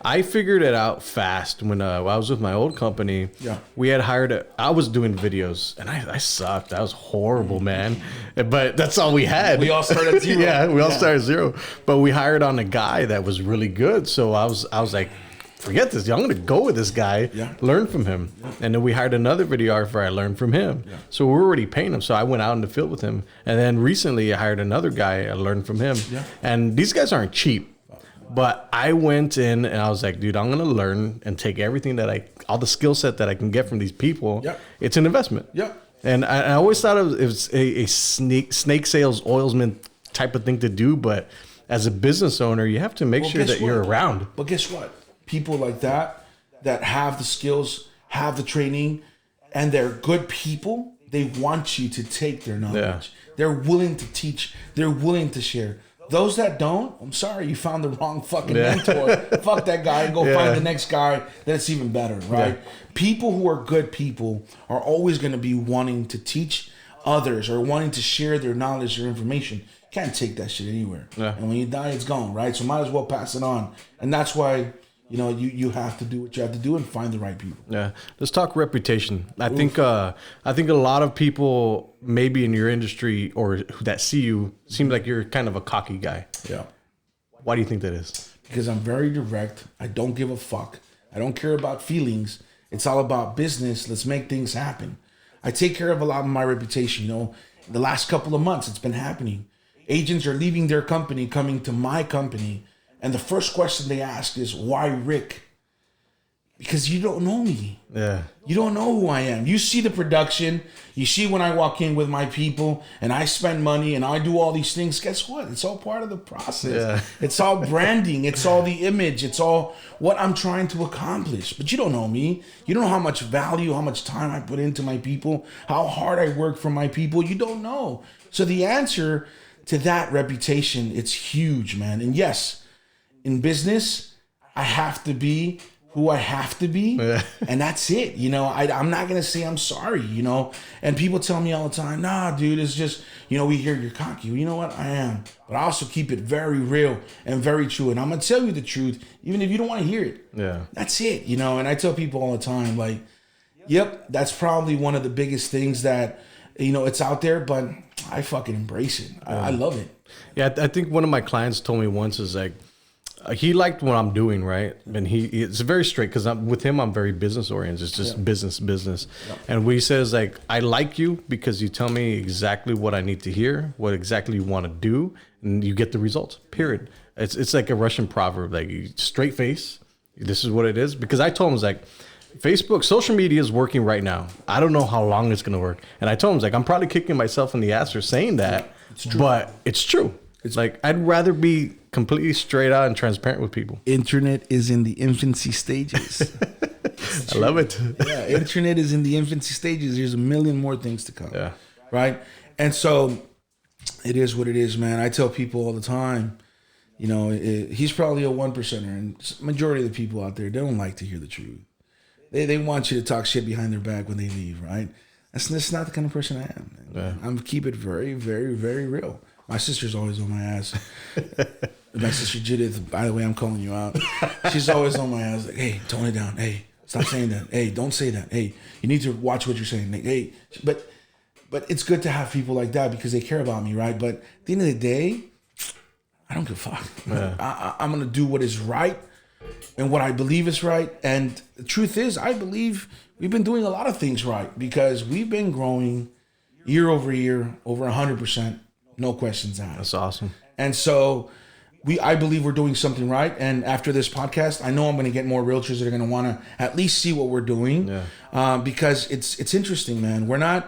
I figured it out fast when I was with my old company. Yeah. We had hired I was doing videos, and I sucked. I was horrible, man. But that's all we had. We all started at zero. Yeah, we all started at zero. But we hired on a guy that was really good. So I was like, forget this. I'm going to go with this guy, learn from him. Yeah. And then we hired another videographer. I learned from him. Yeah. So we're already paying him. So I went out in the field with him. And then recently I hired another guy. I learned from him. Yeah. And these guys aren't cheap. But I went in and I was like, dude, I'm going to learn and take everything all the skill set that I can get from these people. Yeah. It's an investment. Yeah. And I always thought it was a snake sales oilsman type of thing to do. But as a business owner, you have to make sure that you're around. But guess what? People like that have the skills, have the training, and they're good people, they want you to take their knowledge. Yeah. They're willing to teach. They're willing to share. Those that don't, I'm sorry, you found the wrong fucking mentor. Fuck that guy and go find the next guy that's even better, right? Yeah. People who are good people are always going to be wanting to teach others or wanting to share their knowledge or information. Can't take that shit anywhere. Yeah. And when you die, it's gone, right? So might as well pass it on. And that's why you have to do what you have to do and find the right people. Yeah. Let's talk reputation. I think a lot of people maybe in your industry or that see you seem like you're kind of a cocky guy. Yeah. Why do you think that is? Because I'm very direct. I don't give a fuck. I don't care about feelings. It's all about business. Let's make things happen. I take care of a lot of my reputation. The last couple of months, it's been happening. Agents are leaving their company, coming to my company. And the first question they ask is, why Rick? Because you don't know me. Yeah. You don't know who I am. You see the production. You see when I walk in with my people and I spend money and I do all these things. Guess what? It's all part of the process. Yeah. It's all branding. It's all the image. It's all what I'm trying to accomplish. But you don't know me. You don't know how much value, how much time I put into my people, how hard I work for my people. You don't know. So the answer to that reputation, it's huge, man. And yes, in business, I have to be who I have to be, and that's it. I'm not going to say I'm sorry, And people tell me all the time, nah, dude, it's just, we hear you're cocky. Well, you know what? I am. But I also keep it very real and very true. And I'm going to tell you the truth, even if you don't want to hear it. Yeah. That's it, And I tell people all the time, like, yep, that's probably one of the biggest things that You know, it's out there, but I fucking embrace it. I love it. Yeah, I think one of my clients told me once is like, he liked what I'm doing, right? And it's very straight because with him, I'm very business oriented. It's just business. Yeah. And what he says, like, I like you because you tell me exactly what I need to hear, what exactly you want to do, and you get the results, period. It's like a Russian proverb, like straight face. This is what it is. Because I told him, like, Facebook, social media is working right now. I don't know how long it's going to work. And I told him, like, I'm probably kicking myself in the ass for saying that, but it's true. It's like, I'd rather be completely straight out and transparent with people. Internet is in the infancy stages. I love it. Yeah, internet is in the infancy stages. There's a million more things to come. Yeah. Right? And so it is what it is, man. I tell people all the time, you know, he's probably a 1%er. And majority of the people out there, they don't like to hear the truth. They want you to talk shit behind their back when they leave, right? That's not the kind of person I am. Yeah. I'm keep it very, very, very real. My sister's always on my ass. My sister Judith, by the way, I'm calling you out. She's always on my ass, like, hey, tone it down. Hey, stop saying that. Hey, don't say that. Hey, you need to watch what you're saying. Like, hey, but it's good to have people like that because they care about me, right? But at the end of the day, I don't give a fuck. Yeah. I'm gonna do what is right and what I believe is right. And the truth is, I believe we've been doing a lot of things right because we've been growing year over year, over 100%. No questions asked. That's awesome. And so I believe we're doing something right. And after this podcast, I know I'm going to get more realtors that are going to want to at least see what we're doing. Yeah. Because it's interesting, man. I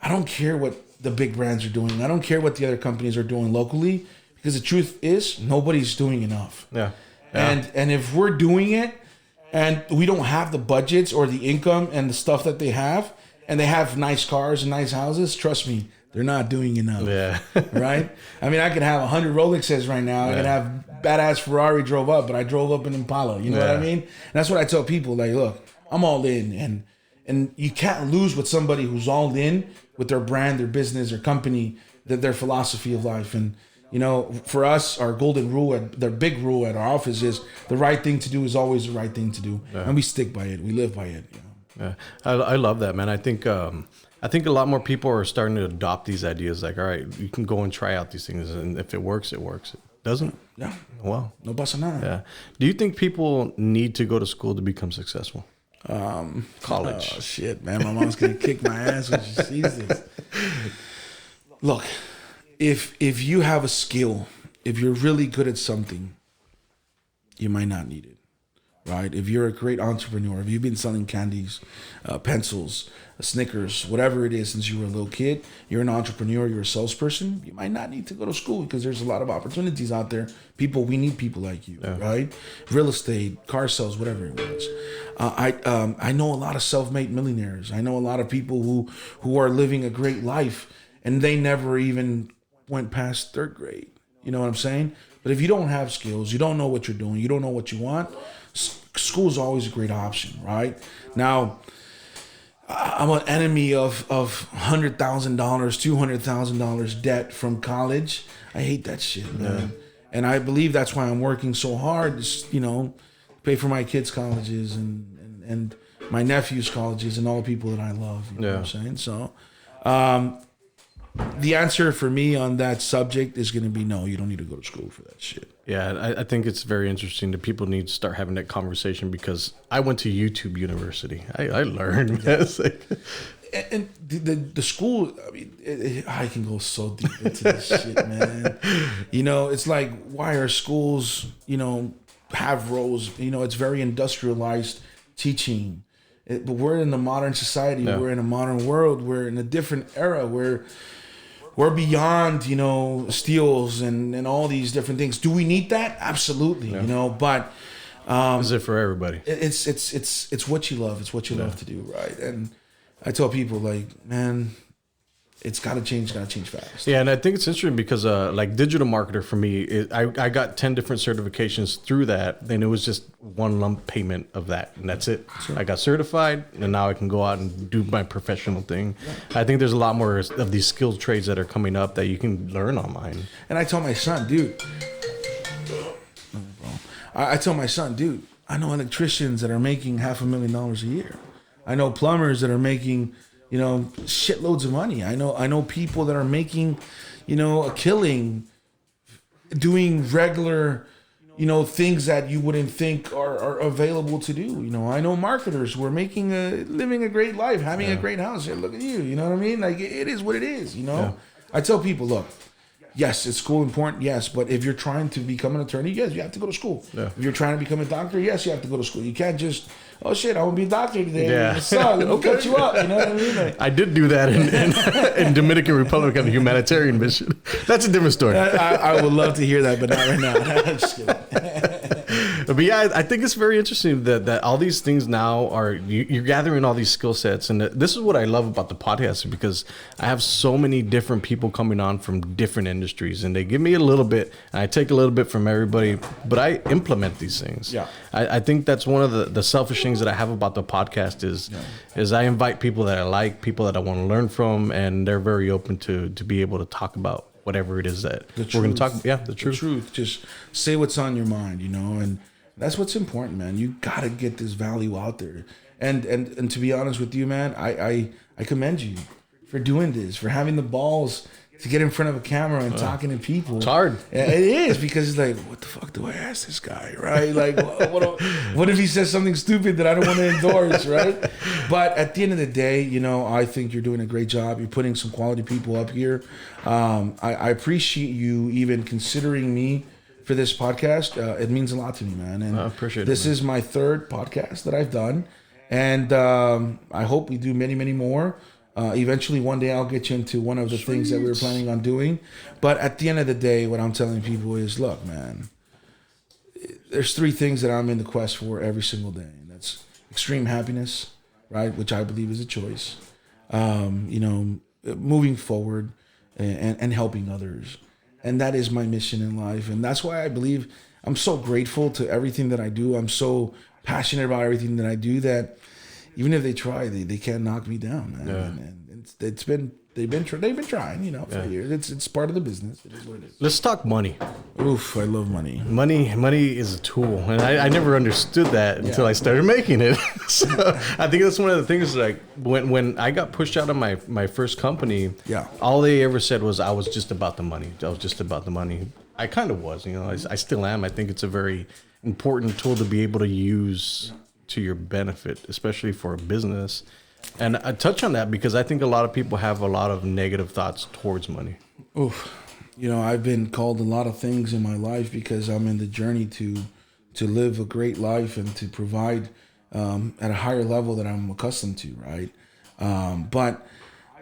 don't care what the big brands are doing. I don't care what the other companies are doing locally because the truth is nobody's doing enough. Yeah. Yeah. And if we're doing it and we don't have the budgets or the income and the stuff that they have, and they have nice cars and nice houses, trust me, they're not doing enough. Yeah. Right? I mean, I could have 100 Rolexes right now. I could have badass Ferrari drove up, but I drove up in Impala. You know what I mean? And that's what I tell people. Like, look, I'm all in. And you can't lose with somebody who's all in with their brand, their business, their company, their philosophy of life. And, you know, for us, our golden rule, their big rule at our office is the right thing to do is always the right thing to do. Yeah. And we stick by it. We live by it. You know? Yeah. I love that, man. I think a lot more people are starting to adopt these ideas. Like, all right, you can go and try out these things, and if it works, it works. It doesn't? Yeah. Well, no pasa nada. Yeah. Do you think people need to go to school to become successful? College. Oh, shit, man. My mom's going to kick my ass when she sees this. Look, if you have a skill, if you're really good at something, you might not need it. Right? If you're a great entrepreneur, if you've been selling candies, pencils, Snickers, whatever it is since you were a little kid, you're an entrepreneur, you're a salesperson, you might not need to go to school because there's a lot of opportunities out there. We need people like you, right? Real estate, car sales, whatever it was. I know a lot of self-made millionaires. I know a lot of people who are living a great life and they never even went past third grade. You know what I'm saying? But if you don't have skills, you don't know what you're doing, you don't know what you want, school is always a great option, right? Now, I'm an enemy of $100,000, $200,000 debt from college. I hate that shit, man. Yeah. And I believe that's why I'm working so hard, to, pay for my kids' colleges and my nephews' colleges and all the people that I love. You know what I'm saying? So, the answer for me on that subject is going to be no, you don't need to go to school for that shit. Yeah, I think it's very interesting that people need to start having that conversation because I went to YouTube University. I learned. And the school, I mean, I can go so deep into this shit, man. It's like, why are schools, have roles, it's very industrialized teaching. But we're in the modern society. Yeah. We're in a modern world. We're in a different era where we're beyond, steals and all these different things. Do we need that? Absolutely, but is it for everybody? It's what you love. It's what you love to do, right? And I tell people, like, man, it's got to change. Got to change fast. Yeah, and I think it's interesting because, like, digital marketer for me, I got 10 different certifications through that, and it was just one lump payment of that, and that's it. Sure. I got certified, and now I can go out and do my professional thing. Yeah. I think there's a lot more of these skilled trades that are coming up that you can learn online. And I tell my son, dude, I know electricians that are making $500,000 a year. I know plumbers that are making shitloads of money. I know people that are making, a killing doing regular, things that you wouldn't think are available to do. I know marketers who are living a great life, having a great house. Hey, look at you. You know what I mean? Like, it is what it is. Yeah. I tell people, look, yes, is school important? Yes. But if you're trying to become an attorney, yes, you have to go to school. Yeah. If you're trying to become a doctor, yes, you have to go to school. You can't just, oh shit, I want to be a doctor today. Yeah. So, let me cut you up. You know what I mean? Like, I did do that in Dominican Republic on a humanitarian mission. That's a different story. I would love to hear that, but not right now. I'm just kidding. But yeah, I think it's very interesting that all these things now you're gathering all these skill sets. And this is what I love about the podcast, because I have so many different people coming on from different industries, and they give me a little bit, and I take a little bit from everybody, but I implement these things. Yeah. I think that's one of the selfish things that I have about the podcast is I invite people that I like, people that I want to learn from, and they're very open to be able to talk about whatever it is that we're going to talk about. Yeah, the truth. The truth. Just say what's on your mind, and that's what's important, man. You got to get this value out there. And to be honest with you, man, I commend you for doing this, for having the balls to get in front of a camera and talking to people. It's hard. It is, because it's like, what the fuck do I ask this guy, right? Like, what if he says something stupid that I don't want to endorse, right? But at the end of the day, I think you're doing a great job. You're putting some quality people up here. I appreciate you even considering me for this podcast. It means a lot to me, man. And I appreciate it. This is my third podcast that I've done. And I hope we do many, many more. Eventually, one day, I'll get you into one of the things that we were planning on doing. But at the end of the day, what I'm telling people is, look, man, there's three things that I'm in the quest for every single day. And that's extreme happiness, right, which I believe is a choice, moving forward and helping others. And that is my mission in life. And that's why I believe I'm so grateful to everything that I do. I'm so passionate about everything that I do that even if they try, they can't knock me down, man. Yeah. And they've been trying, for years. It's part of the business. It is what it is. Let's talk money. Oof, I love money. Money is a tool, and I never understood that until I started making it. So I think that's one of the things. Like when I got pushed out of my first company, all they ever said was I was just about the money. I was just about the money. I kind of was, I still am. I think it's a very important tool to be able to use to your benefit, especially for a business. And I touch on that because I think a lot of people have a lot of negative thoughts towards money. Oof. I've been called a lot of things in my life because I'm in the journey to live a great life and to provide at a higher level that I'm accustomed to, right? But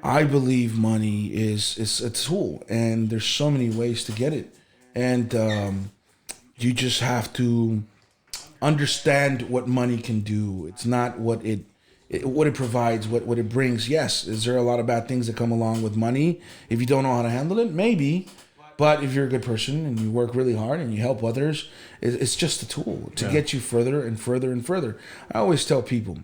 I believe money is a tool, and there's so many ways to get it. And you just have to understand what money can do. It's not what it provides, what it brings. Yes, is there a lot of bad things that come along with money? If you don't know how to handle it, maybe. But if you're a good person and you work really hard and you help others, it's just a tool to get you further and further and further. I always tell people,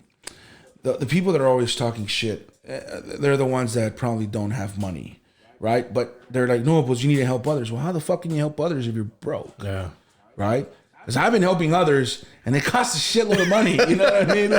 the people that are always talking shit, they're the ones that probably don't have money, right? But they're like, no, but you need to help others. Well, how the fuck can you help others if you're broke? Yeah. Right? Because I've been helping others, and it costs a shitload of money. You know what I mean?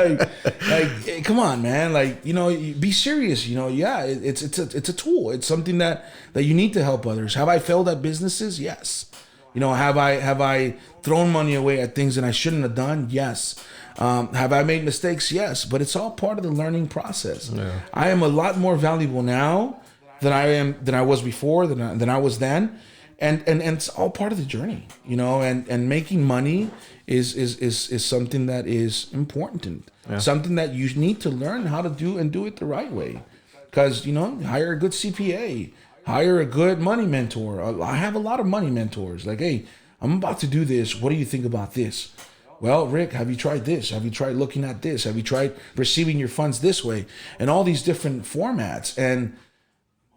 Like, come on, man. Like, be serious. Yeah, it's a tool. It's something that you need to help others. Have I failed at businesses? Yes. Have I thrown money away at things that I shouldn't have done? Yes. Have I made mistakes? Yes. But it's all part of the learning process. Yeah. I am a lot more valuable now than I was before, than I was then. And it's all part of the journey, and making money is something that is important, something that you need to learn how to do and do it the right way. Because, hire a good CPA, hire a good money mentor. I have a lot of money mentors. Like, hey, I'm about to do this. What do you think about this? Well, Rick, have you tried this? Have you tried looking at this? Have you tried receiving your funds this way? And all these different formats. And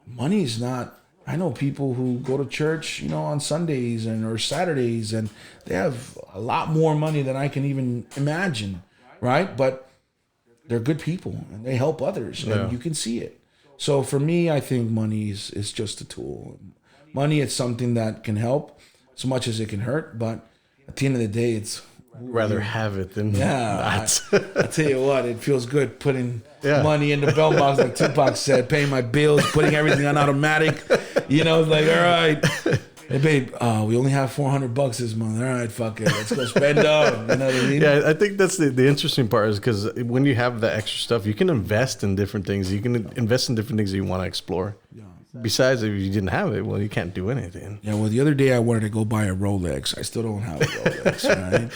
money is not... I know people who go to church, on Sundays or Saturdays, and they have a lot more money than I can even imagine, right? But they're good people, and they help others, and you can see it. So for me, I think money is just a tool. Money is something that can help as much as it can hurt, but at the end of the day, it's rather have it than not. I tell you what, it feels good putting money in the bell box, like Tupac said, paying my bills, putting everything on automatic. You know, it's like, all right, hey babe, we only have $400 this month. All right, fuck it, let's go spend up. You know what I mean? Yeah, I think that's the interesting part is because when you have the extra stuff, you can invest in different things. You can invest in different things that you want to explore. Yeah. Besides, if you didn't have it, well, you can't do anything. Yeah, well, the other day I wanted to go buy a Rolex. I still don't have a Rolex, right?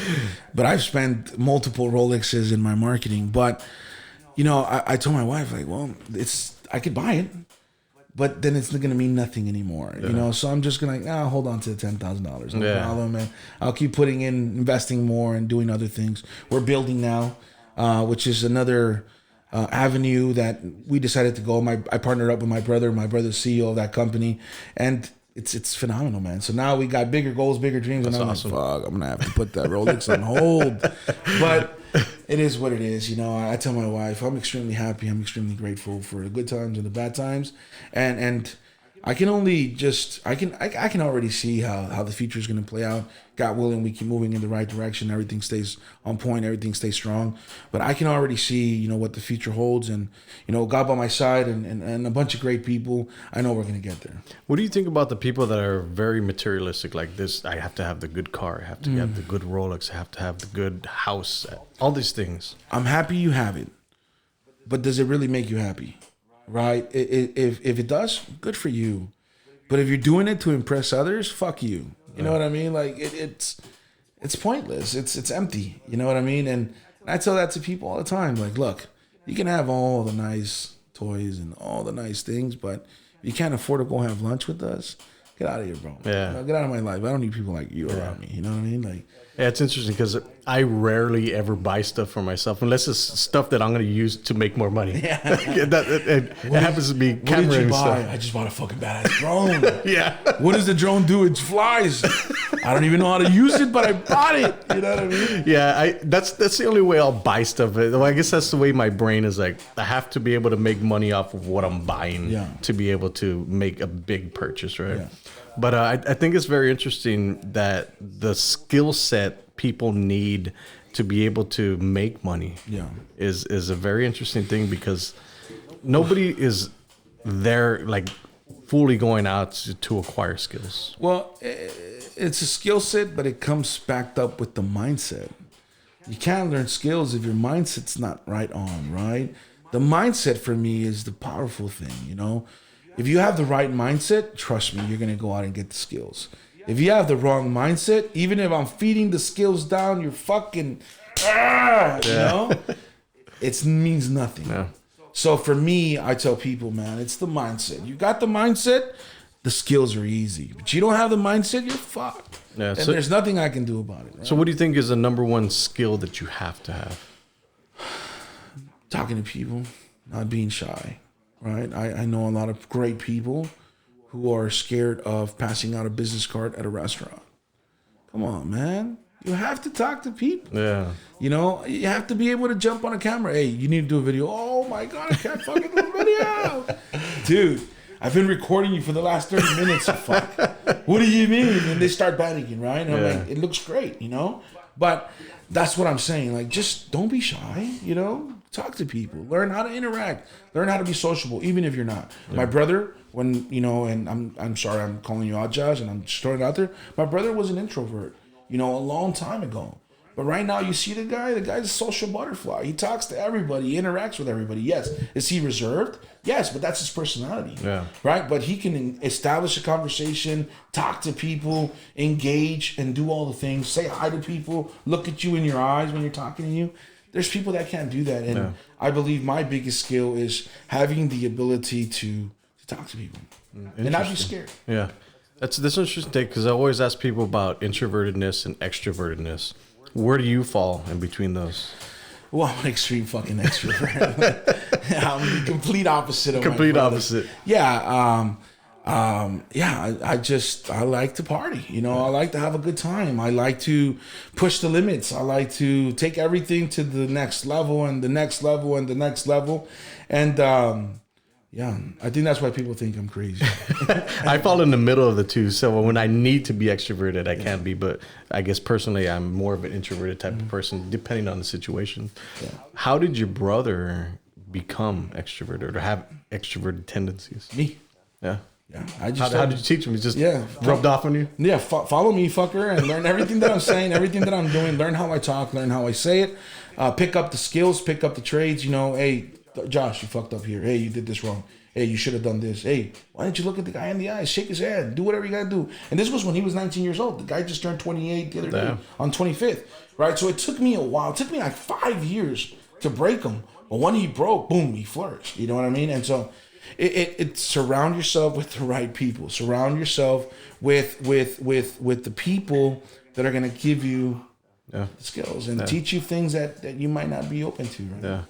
But I've spent multiple Rolexes in my marketing. But, you know, I told my wife, like, well, I could buy it, but then it's going to mean nothing anymore, you know? So I'm just going to hold on to the $10,000. No problem, man. I'll keep putting in, investing more and doing other things. We're building now, which is another avenue that we decided to go. I partnered up with my brother's CEO of that company, and it's phenomenal, man. So now we got bigger goals, bigger dreams. That's and I'm awesome. Like, fuck, I'm gonna have to put that Rolex on hold. But it is what it is, you know. I tell my wife I'm extremely happy, I'm extremely grateful for the good times and the bad times, and I can only just I can already see how the future is going to play out. God willing, we keep moving in the right direction. Everything stays on point. Everything stays strong. But I can already see, you know, what the future holds, and you know, God by my side, and a bunch of great people. I know we're going to get there. What do you think about the people that are very materialistic, like this? I have to have the good car. I have to have the good Rolex. I have to have the good house. All these things. I'm happy you have it, but does it really make you happy? Right? If it does, good for you. But if you're doing it to impress others, fuck you. You know what I mean? Like it's pointless. It's empty. You know what I mean? And I tell that to people all the time. Like, look, you can have all the nice toys and all the nice things, but if you can't afford to go have lunch with us, get out of here, bro. Yeah. You know, get out of my life. I don't need people like you around me. You know what I mean? Like. Yeah, it's interesting because I rarely ever buy stuff for myself unless it's stuff that I'm going to use to make more money. Yeah. it happens to be camera. What did you buy? Stuff. I just bought a fucking badass drone. Yeah. What does the drone do? It flies. I don't even know how to use it, but I bought it. You know what I mean? Yeah, that's the only way I'll buy stuff. Well, I guess that's the way my brain is like. I have to be able to make money off of what I'm buying to be able to make a big purchase, right? Yeah. But I think it's very interesting that the skill set people need to be able to make money is a very interesting thing because nobody is there like fully going out to acquire skills. Well, it's a skill set, but it comes backed up with the mindset. You can't learn skills if your mindset's not right on, right? The mindset for me is the powerful thing, you know? If you have the right mindset, trust me, you're going to go out and get the skills. If you have the wrong mindset, even if I'm feeding the skills down, you're fucking, you know, it means nothing. Yeah. So for me, I tell people, man, it's the mindset. You got the mindset, the skills are easy. But you don't have the mindset, you're fucked. Yeah, and there's nothing I can do about it. Right? So what do you think is the number one skill that you have to have? Talking to people, not being shy. Right, I know a lot of great people who are scared of passing out a business card at a restaurant. Come on, man. You have to talk to people. Yeah. You know, you have to be able to jump on a camera. Hey, you need to do a video. Oh my God, I can't fucking do a video. Dude, I've been recording you for the last 30 minutes. Fuck. What do you mean? And they start panicking, right? And I'm like, it looks great, you know? But that's what I'm saying. Like, just don't be shy, you know? Talk to people. Learn how to interact. Learn how to be sociable, even if you're not. Yeah. My brother, when, you know, and I'm sorry I'm calling you out, Josh, and I'm just throwing it out there. My brother was an introvert, you know, a long time ago. But right now, you see the guy's a social butterfly. He talks to everybody. He interacts with everybody. Yes. Is he reserved? Yes, but that's his personality. Yeah. Right? But he can establish a conversation, talk to people, engage, and do all the things. Say hi to people. Look at you in your eyes when you're talking to you. There's people that can't do that. And I believe my biggest skill is having the ability to talk to people and not be scared. Yeah. That's interesting take because I always ask people about introvertedness and extrovertedness. Where do you fall in between those? Well, I'm an extreme fucking extrovert. I'm the complete opposite of complete opposite. Yeah. I like to party. You know, I like to have a good time. I like to push the limits. I like to take everything to the next level and the next level and the next level. And Yeah, I think that's why people think I'm crazy. I fall in the middle of the two. So when I need to be extroverted, I can be. But I guess personally, I'm more of an introverted type of person, depending on the situation. Yeah. How did your brother become extroverted or have extroverted tendencies? Me. Yeah. Yeah. How did you teach him? He just rubbed off on you? Yeah. Follow me, fucker, and learn everything that I'm saying, everything that I'm doing. Learn how I talk, learn how I say it. Pick up the skills, pick up the trades. You know, hey, Josh, you fucked up here. Hey, you did this wrong. Hey, you should have done this. Hey, why didn't you look at the guy in the eyes, shake his head, do whatever you got to do? And this was when he was 19 years old. The guy just turned 28 the other day on 25th, right? So it took me a while. It took me like 5 years to break him. But when he broke, boom, he flourished. You know what I mean? And so it surround yourself with the right people. Surround yourself with the people that are going to give you skills and teach you things that you might not be open to. Right? Yeah.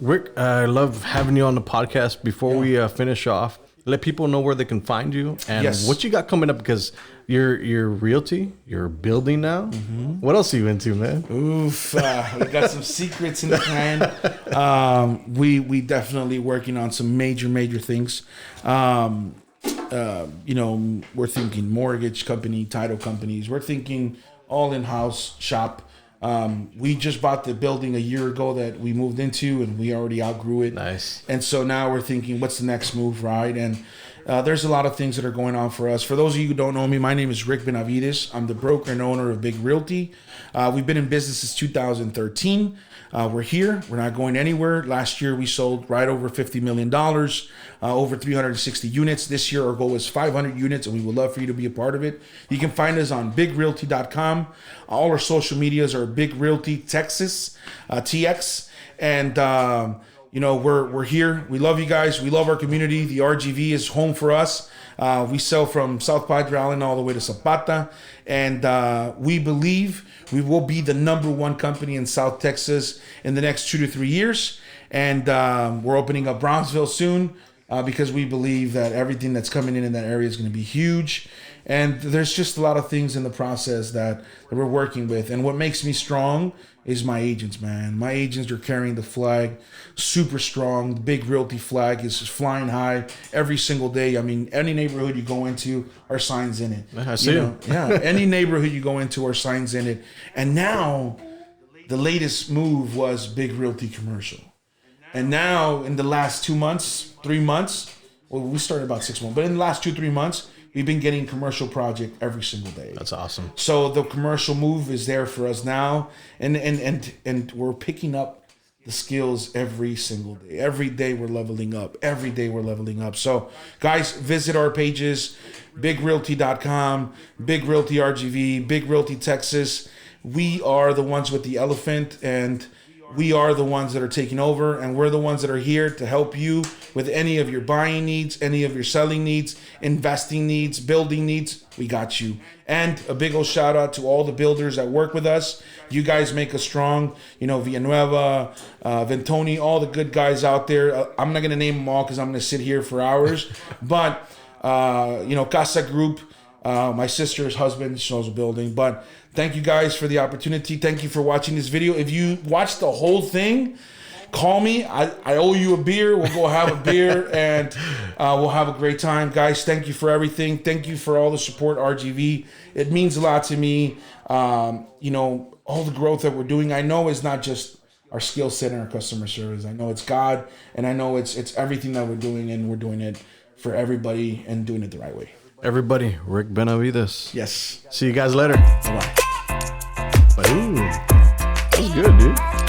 Rick, I love having you on the podcast. Before we finish off, let people know where they can find you and what you got coming up, because you're Realty, you're building now. Mm-hmm. What else are you into, man? Oof, we got some secrets in the can. We definitely working on some major things. You know, we're thinking mortgage company, title companies. We're thinking all in-house shop. We just bought the building a year ago that we moved into, and we already outgrew it. Nice. And so now we're thinking, what's the next move, right? And there's a lot of things that are going on for us. For those of you who don't know me, my name is Rick Benavidez. I'm the broker and owner of Big Realty. We've been in business since 2013. We're here. We're not going anywhere. Last year, we sold right over $50 million, over 360 units. This year, our goal is 500 units, and we would love for you to be a part of it. You can find us on bigrealty.com. All our social medias are Big Realty Texas, TX. And, you know, we're here. We love you guys. We love our community. The RGV is home for us. We sell from South Padre Island all the way to Zapata. And we believe we will be the #1 company in South Texas in the next 2 to 3 years. And we're opening up Brownsville soon because we believe that everything that's coming in that area is going to be huge. And there's just a lot of things in the process that we're working with. And what makes me strong is my agents, man. My agents are carrying the flag super strong. The Big Realty flag is flying high every single day. I mean, any neighborhood you go into, our sign's in it. I see them. Yeah, any neighborhood you go into, our sign's in it. And now, the latest move was Big Realty commercial. And now, in the last 2 months, 3 months, well, we started about 6 months, but in the last 2-3 months, we've been getting commercial project every single day. That's awesome. So the commercial move is there for us now, and we're picking up the skills every single day. Every day we're leveling up. Every day we're leveling up. So guys, visit our pages, bigrealty.com, Big Realty RGV, Big Realty Texas. We are the ones with the elephant, and we are the ones that are taking over, and we're the ones that are here to help you with any of your buying needs, any of your selling needs, investing needs, building needs. We got you. And a big old shout out to all the builders that work with us. You guys make us strong. You know, Villanueva, Ventoni, all the good guys out there. I'm not going to name them all because I'm going to sit here for hours. But, you know, Casa Group, my sister's husband, she owns a building. But thank you guys for the opportunity. Thank you for watching this video. If you watched the whole thing, call me. I owe you a beer. We'll go have a beer, and we'll have a great time. Guys, thank you for everything. Thank you for all the support, RGV. It means a lot to me. You know, all the growth that we're doing, I know it's not just our skill set and our customer service. I know it's God, and I know it's everything that we're doing, and we're doing it for everybody and doing it the right way. Everybody, Rick Benavidez. Yes. See you guys later. Bye-bye. Boom. That was good, dude.